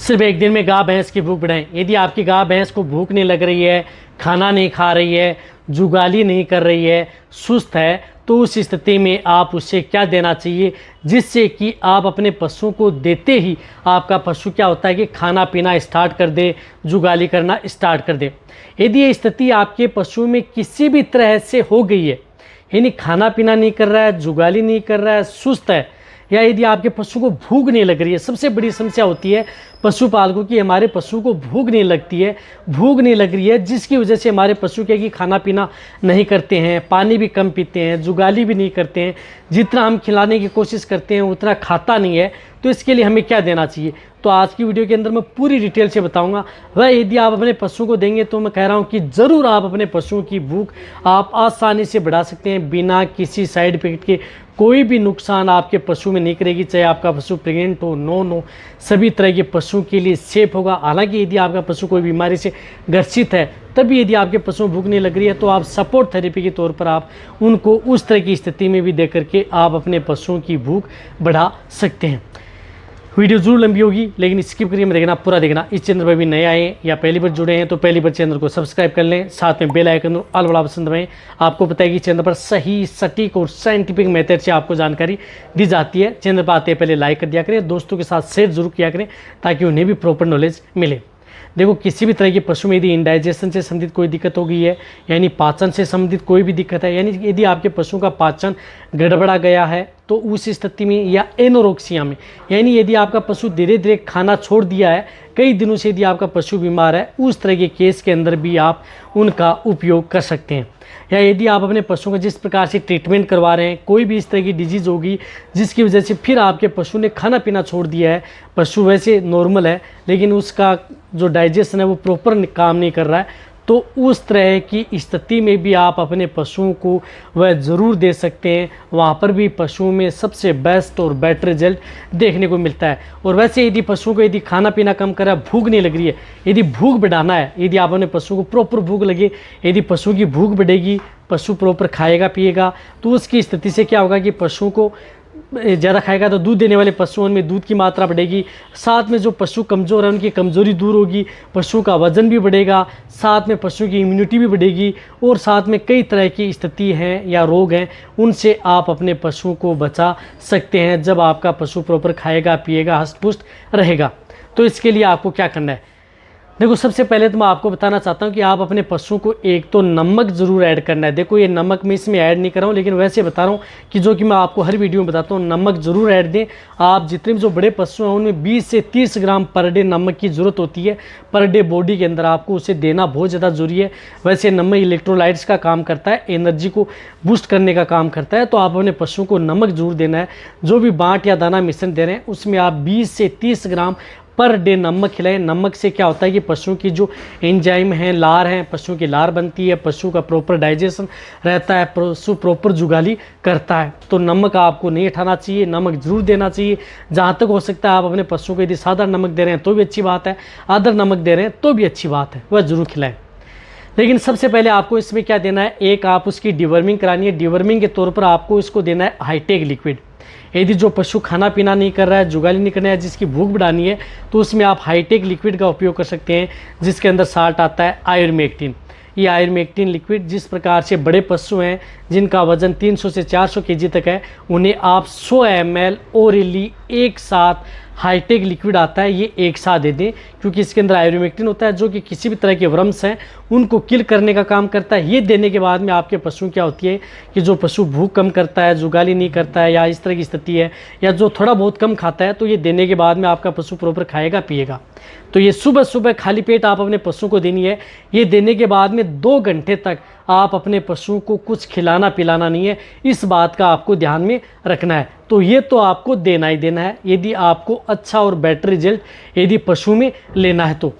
सिर्फ एक दिन में गाय भैंस की भूख बढ़ाएं। यदि आपकी गाय भैंस को भूख नहीं लग रही है, खाना नहीं खा रही है, जुगाली नहीं कर रही है, सुस्त है, तो उस स्थिति में आप उसे क्या देना चाहिए जिससे कि आप अपने पशु को देते ही आपका पशु क्या होता है कि खाना पीना स्टार्ट कर दे, जुगाली करना स्टार्ट कर दे। यदि ये स्थिति आपके पशु में किसी भी तरह से हो गई है, यानी खाना पीना नहीं कर रहा है, जुगाली नहीं कर रहा है, सुस्त है, या यदि आपके पशु को भूख नहीं लग रही है। सबसे बड़ी समस्या होती है पशुपालकों की, हमारे पशु को भूख नहीं लगती है, भूख नहीं लग रही है, जिसकी वजह से हमारे पशु क्या कि खाना पीना नहीं करते हैं, पानी भी कम पीते हैं, जुगाली भी नहीं करते हैं, जितना हम खिलाने की कोशिश करते हैं उतना खाता नहीं है। तो इसके लिए हमें क्या देना चाहिए, तो आज की वीडियो के अंदर मैं पूरी डिटेल से बताऊंगा। वह यदि आप अपने पशु को देंगे तो मैं कह रहा हूं कि ज़रूर आप अपने पशुओं की भूख आप आसानी से बढ़ा सकते हैं, बिना किसी साइड इफेक्ट के। कोई भी नुकसान आपके पशु में नहीं करेगी, चाहे आपका पशु प्रेग्नेंट हो, नॉन हो, सभी तरह के पशु के लिए सेफ होगा। हालांकि यदि आपका पशु कोई बीमारी से ग्रसित है, तभी यदि आपके पशु भूख नहीं लग रही है तो आप सपोर्ट थेरेपी के तौर पर आप उनको उस तरह की स्थिति में भी दे करके आप अपने पशुओं की भूख बढ़ा सकते हैं। वीडियो जरूर लंबी होगी, लेकिन स्किप करिए मत देखना, पूरा देखना। इस चैनल पर भी नए आए हैं या पहली बार जुड़े हैं तो पहली बार चैनल को सब्सक्राइब कर लें, साथ में बेल आइकन और ऑल वाला बटन दबाएं। आपको पता है कि चैनल पर सही, सटीक और साइंटिफिक मेथड से आपको जानकारी दी जाती है। चैनल पर आते हैं पहले लाइक कर दिया करें, दोस्तों के साथ शेयर जरूर किया करें ताकि उन्हें भी प्रॉपर नॉलेज मिले। देखो, किसी भी तरह के पशु में यदि इंडाइजेशन से संबंधित कोई दिक्कत हो गई है, यानी पाचन से संबंधित कोई भी दिक्कत है, यानी यदि आपके पशु का पाचन गड़बड़ा गया है तो उस स्थिति में, या एनोरेक्सिया में, यानी यदि आपका पशु धीरे धीरे खाना छोड़ दिया है, कई दिनों से यदि आपका पशु बीमार है, उस तरह के केस के अंदर भी आप उनका उपयोग कर सकते हैं। या यदि आप अपने पशु का जिस प्रकार से ट्रीटमेंट करवा रहे हैं, कोई भी इस तरह की डिजीज़ होगी जिसकी वजह से फिर आपके पशु ने खाना पीना छोड़ दिया है, पशु वैसे नॉर्मल है लेकिन उसका जो डाइजेशन है वो प्रॉपर काम नहीं कर रहा है, तो उस तरह की स्थिति में भी आप अपने पशुओं को वह ज़रूर दे सकते हैं। वहाँ पर भी पशुओं में सबसे बेस्ट और बेटर रिजल्ट देखने को मिलता है। और वैसे यदि पशुओं को यदि खाना पीना कम कर रहा है, भूख नहीं लग रही है, यदि भूख बढ़ाना है, यदि आप अपने पशु को प्रॉपर भूख लगे, यदि पशु की भूख बढ़ेगी, पशु प्रॉपर खाएगा पिएगा, तो उसकी स्थिति से क्या होगा कि पशु को ज़्यादा खाएगा तो दूध देने वाले पशुओं में दूध की मात्रा बढ़ेगी, साथ में जो पशु कमज़ोर है उनकी कमज़ोरी दूर होगी, पशु का वज़न भी बढ़ेगा, साथ में पशु की इम्यूनिटी भी बढ़ेगी, और साथ में कई तरह की स्थिति हैं या रोग हैं उनसे आप अपने पशु को बचा सकते हैं जब आपका पशु प्रॉपर खाएगा पिएगा, हष्ट पुष्ट रहेगा। तो इसके लिए आपको क्या करना है, देखो, सबसे पहले तो मैं आपको बताना चाहता हूँ कि आप अपने पशु को एक तो नमक ज़रूर ऐड करना है। देखो, ये नमक मैं इसमें ऐड नहीं कर रहा हूँ, लेकिन वैसे बता रहा हूँ कि जो कि मैं आपको हर वीडियो में बताता हूँ, नमक ज़रूर ऐड दें। आप जितने भी जो बड़े पशु हैं उनमें 20 से 30 ग्राम पर डे नमक की ज़रूरत होती है, पर डे बॉडी के अंदर आपको उसे देना बहुत ज़्यादा ज़रूरी है। वैसे नमक इलेक्ट्रोलाइट्स का काम करता है, एनर्जी को बूस्ट करने का काम करता है, तो आप अपने पशु को नमक ज़रूर देना है। जो भी बाँट या दाना मिश्रण दे रहे हैं उसमें आप 20 से 30 ग्राम पर डे नमक खिलाएं। नमक से क्या होता है कि पशु की जो एंजाइम हैं, लार हैं, पशु की लार बनती है, पशु का प्रॉपर डाइजेशन रहता है, पशु प्रॉपर जुगाली करता है। तो नमक आपको नहीं हटाना चाहिए, नमक जरूर देना चाहिए। जहाँ तक हो सकता है आप अपने पशु को यदि साधारण नमक दे रहे हैं तो भी अच्छी बात है, अदर नमक दे रहे हैं तो भी अच्छी बात है, वह ज़रूर खिलाएं। लेकिन सबसे पहले आपको इसमें क्या देना है, एक आप उसकी डिवर्मिंग करानी है। डिवर्मिंग के तौर पर आपको इसको देना है हाईटेक लिक्विड। यदि जो पशु खाना पीना नहीं कर रहा है, जुगाली नहीं करना है, जिसकी भूख बढ़ानी है, तो उसमें आप हाईटेक लिक्विड का उपयोग कर सकते हैं, जिसके अंदर साल्ट आता है आयुर्मेक्टिन। ये आयुर्मेक्टिन लिक्विड, जिस प्रकार से बड़े पशु हैं जिनका वजन 300 से 400 केजी तक है, उन्हें आप 100 ml ओरली एक साथ हाईटेक लिक्विड आता है, ये एक साथ दे दें, क्योंकि इसके अंदर आयुर्मेक्टिन होता है जो कि किसी भी तरह के वर्म्स हैं उनको किल करने का काम करता है। ये देने के बाद में आपके पशु क्या होती है कि जो पशु भूख कम करता है, जुगाली नहीं करता है, या इस तरह की स्थिति है, या जो थोड़ा बहुत कम खाता है, तो ये देने के बाद में आपका पशु प्रॉपर खाएगा पिएगा। तो ये सुबह सुबह खाली पेट आप अपने पशु को देनी है। ये देने के बाद में 2 घंटे तक आप अपने पशु को कुछ खिलाना पिलाना नहीं है, इस बात का आपको ध्यान में रखना है। तो ये तो आपको देना ही देना है यदि आपको अच्छा और बेटर रिजल्ट यदि पशु में लेना है। तो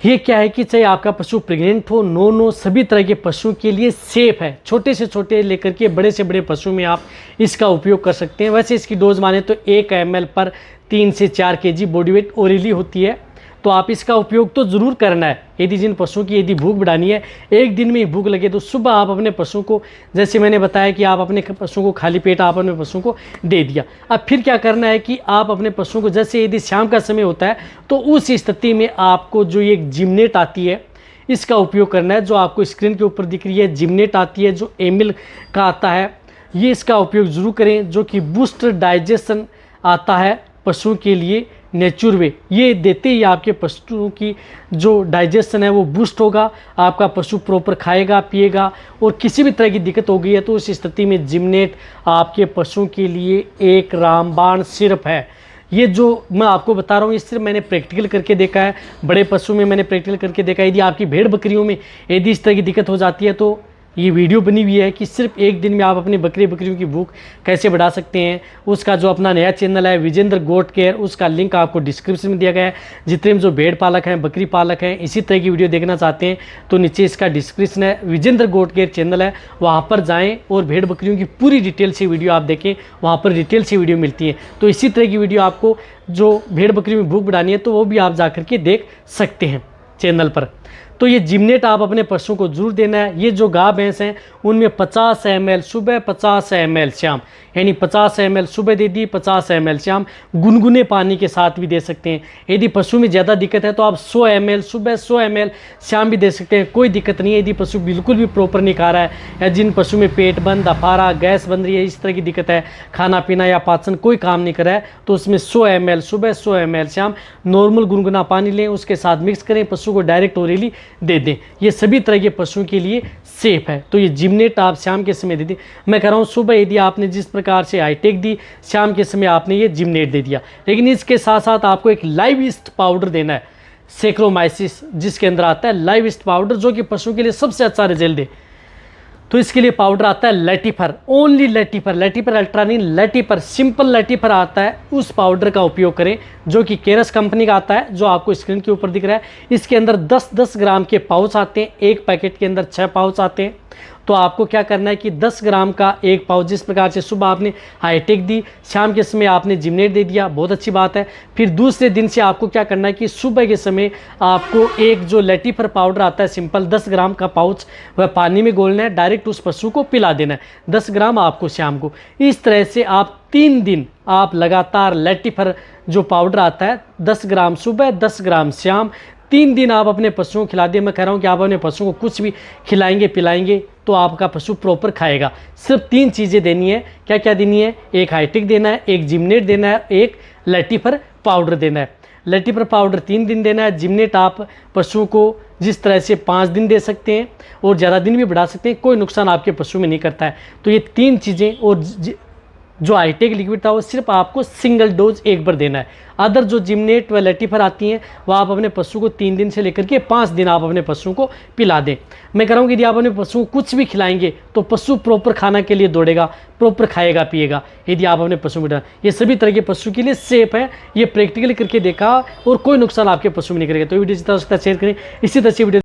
ये क्या है कि चाहे आपका पशु प्रेग्नेंट हो, नॉन हो, सभी तरह के पशु के लिए सेफ है। छोटे से छोटे लेकर के बड़े से बड़े पशु में आप इसका उपयोग कर सकते हैं। वैसे इसकी डोज माने तो 1 ml पर 3 से 4 kg बॉडी वेट ओरली होती है। तो आप इसका उपयोग तो ज़रूर करना है। यदि जिन पशुओं की यदि भूख बढ़ानी है, एक दिन में ही भूख लगे, तो सुबह आप अपने पशुओं को, जैसे मैंने बताया कि आप अपने पशुओं को खाली पेट आप अपने पशुओं को दे दिया। अब फिर क्या करना है कि आप अपने पशुओं को, जैसे यदि शाम का समय होता है, तो उस स्थिति में आपको जो एक जिमनेट आती है इसका उपयोग करना है। जो आपको स्क्रीन के ऊपर दिख रही है जिमनेट आती है, जो एमिल का आता है, ये इसका उपयोग ज़रूर करें। जो कि बूस्ट डाइजेशन आता है पशुओं के लिए, नेचुर वे, ये देते ही आपके पशुओं की जो डाइजेशन है वो बूस्ट होगा, आपका पशु प्रॉपर खाएगा पिएगा, और किसी भी तरह की दिक्कत हो गई है तो उस स्थिति में जिमनेट आपके पशुओं के लिए एक रामबाण सिर्फ है। ये जो मैं आपको बता रहा हूँ ये सिर्फ मैंने प्रैक्टिकल करके देखा है, बड़े पशु में मैंने प्रैक्टिकल करके देखा है। यदि आपकी भेड़ बकरियों में यदि इस तरह की दिक्कत हो जाती है तो ये वीडियो बनी हुई है कि सिर्फ एक दिन में आप अपनी बकरियों की भूख कैसे बढ़ा सकते हैं। उसका जो अपना नया चैनल है विजेंद्र गोट केयर, उसका लिंक आपको डिस्क्रिप्शन में दिया गया है। जितने भी जो भेड़ पालक हैं, बकरी पालक हैं, इसी तरह की वीडियो देखना चाहते हैं तो नीचे इसका डिस्क्रिप्शन है, विजेंद्र गोट केयर चैनल है, वहाँ पर जाएँ और भेड़ बकरियों की पूरी डिटेल से वीडियो आप देखें, वहाँ पर डिटेल से वीडियो मिलती है। तो इसी तरह की वीडियो आपको जो भेड़ बकरी में भूख बढ़ानी है तो वो भी आप जा कर के देख सकते हैं चैनल पर। तो ये जिमनेट आप अपने पशुओं को जरूर देना है। ये जो गाय भैंस हैं उनमें 50 ml सुबह 50 ml शाम, यानी 50 ml सुबह दे दी, 50 ml शाम, गुनगुने पानी के साथ भी दे सकते हैं। यदि पशु में ज़्यादा दिक्कत है तो आप 100 ml सुबह 100 ml शाम भी दे सकते हैं, कोई दिक्कत नहीं है। यदि पशु बिल्कुल भी प्रॉपर नहीं खा रहा है या जिन पशु में पेट बंद, अफारा, गैस बन रही है, इस तरह की दिक्कत है, खाना पीना या पाचन कोई काम नहीं कर रहा है, तो उसमें 100 ml सुबह 100 ml शाम नॉर्मल गुनगुना पानी लें, उसके साथ मिक्स करें, पशु को डायरेक्ट ओरली दे दें। ये सभी तरह के पशुओं के लिए सेफ है। तो ये जिमनेट आप शाम के समय दे दी। मैं कह रहा हूँ सुबह यदि आपने जिस प्रकार से हाईटेक दी, शाम के समय आपने ये जिमनेट दे दिया। लेकिन इसके साथ साथ आपको एक लाइव ईस्ट पाउडर देना है, सेक्रोमाइसिस जिसके अंदर आता है लाइव ईस्ट पाउडर, जो कि पशुओं के लिए सबसे अच्छा रिजल्ट दे। तो इसके लिए पाउडर आता है लेटिफर, ओनली लेटिफर, लेटिफर अल्ट्रा नहीं, लेटिफर, सिंपल लेटिफर आता है, उस पाउडर का उपयोग करें जो कि केरस कंपनी का आता है, जो आपको स्क्रीन के ऊपर दिख रहा है। इसके अंदर 10-10 ग्राम के पाउच आते हैं, एक पैकेट के अंदर 6 पाउच आते हैं। तो आपको क्या करना है कि 10 ग्राम का एक पाउच, जिस प्रकार से सुबह आपने हाईटेक दी, शाम के समय आपने जिमनेट दे दिया, बहुत अच्छी बात है। फिर दूसरे दिन से आपको क्या करना है कि सुबह के समय आपको एक जो लेटिफर पाउडर आता है सिंपल 10 ग्राम का पाउच, वह पानी में घोलना है, डायरेक्ट उस पशु को पिला देना है, 10 ग्राम आपको शाम को। इस तरह से आप 3 दिन आप लगातार लेटिफर जो पाउडर आता है 10 ग्राम सुबह 10 ग्राम शाम, 3 दिन आप अपने पशुओं को खिला दिए। मैं कह रहा हूँ कि आप अपने पशुओं को कुछ भी खिलाएंगे पिलाएंगे तो आपका पशु प्रॉपर खाएगा। सिर्फ 3 चीज़ें देनी है। क्या क्या देनी है? एक हाईटेक देना है, एक जिमनेट देना है, एक लेटिफर पाउडर देना है। लेटिफर पाउडर 3 दिन देना है, जिमनेट आप पशुओं को जिस तरह से 5 दिन दे सकते हैं और ज़्यादा दिन भी बढ़ा सकते हैं, कोई नुकसान आपके पशु में नहीं करता है। तो ये 3 चीज़ें, और जो हाईटेक लिक्विड था वो सिर्फ आपको सिंगल डोज एक बार देना है। अदर जो जिमनेट व लेटिफर आती हैं वह आप अपने पशु को 3 दिन से लेकर के 5 दिन आप अपने पशुओं को पिला दें। मैं कह रहा हूँ कि यदि आप अपने पशु को कुछ भी खिलाएंगे तो पशु प्रॉपर खाना के लिए दौड़ेगा, प्रॉपर खाएगा पिएगा। यदि आप अपने पशु को, ये सभी तरह के पशु के लिए सेफ है, ये प्रैक्टिकली करके देखा और कोई नुकसान आपके पशु में नहीं करेगा। तो वीडियो जितना हो सकता है शेयर करें, इसी तरह से वीडियो